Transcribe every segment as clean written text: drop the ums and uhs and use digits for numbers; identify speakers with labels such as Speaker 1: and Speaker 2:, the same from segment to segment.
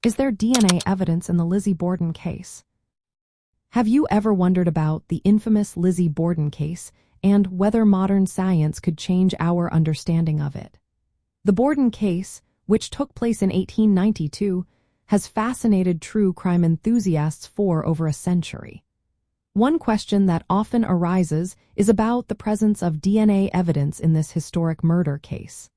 Speaker 1: Is there DNA evidence in the Lizzie Borden case? Have you ever wondered about the infamous Lizzie Borden case and whether modern science could change our understanding of it? The Borden case, which took place in 1892, has fascinated true crime enthusiasts for over a century. One question that often arises is about the presence of DNA evidence in this historic murder case.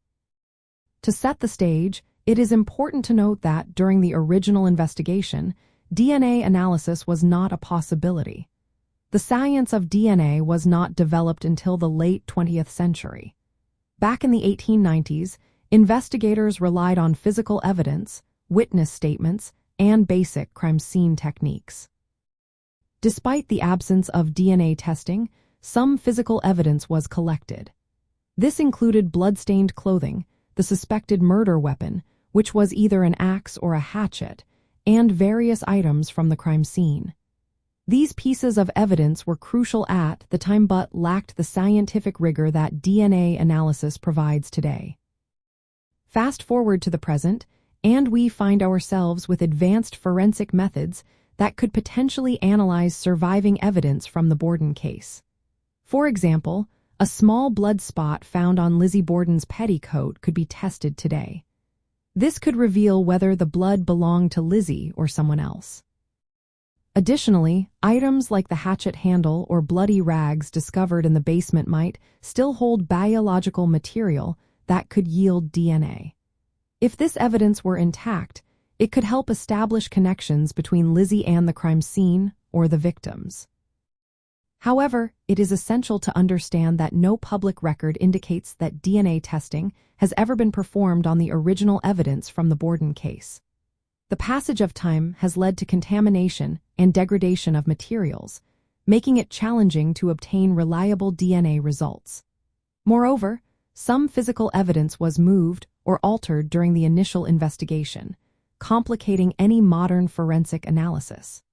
Speaker 1: To set the stage, it is important to note that during the original investigation, DNA analysis was not a possibility. The science of DNA was not developed until the late 20th century. Back in the 1890s, investigators relied on physical evidence, witness statements, and basic crime scene techniques. Despite the absence of DNA testing, some physical evidence was collected. This included bloodstained clothing, the suspected murder weapon, which was either an axe or a hatchet, and various items from the crime scene. These pieces of evidence were crucial at the time but lacked the scientific rigor that DNA analysis provides today. Fast forward to the present, and we find ourselves with advanced forensic methods that could potentially analyze surviving evidence from the Borden case. For example, a small blood spot found on Lizzie Borden's petticoat could be tested today. This could reveal whether the blood belonged to Lizzie or someone else. Additionally, items like the hatchet handle or bloody rags discovered in the basement might still hold biological material that could yield DNA. If this evidence were intact, it could help establish connections between Lizzie and the crime scene or the victims. However, it is essential to understand that no public record indicates that DNA testing has ever been performed on the original evidence from the Borden case. The passage of time has led to contamination and degradation of materials, making it challenging to obtain reliable DNA results. Moreover, some physical evidence was moved or altered during the initial investigation, complicating any modern forensic analysis.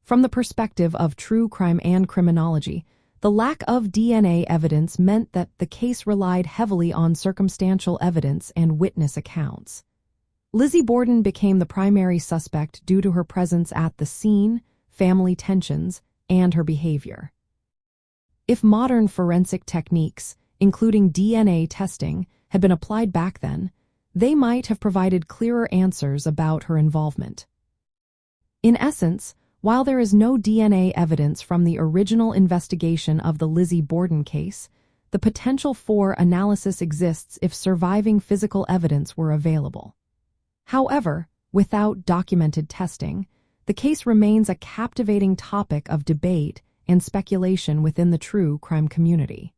Speaker 1: From the perspective of true crime and criminology, the lack of DNA evidence meant that the case relied heavily on circumstantial evidence and witness accounts. Lizzie Borden became the primary suspect due to her presence at the scene, family tensions, and her behavior. If modern forensic techniques, including DNA testing, had been applied back then, they might have provided clearer answers about her involvement. In essence, while there is no DNA evidence from the original investigation of the Lizzie Borden case, the potential for analysis exists if surviving physical evidence were available. However, without documented testing, the case remains a captivating topic of debate and speculation within the true crime community.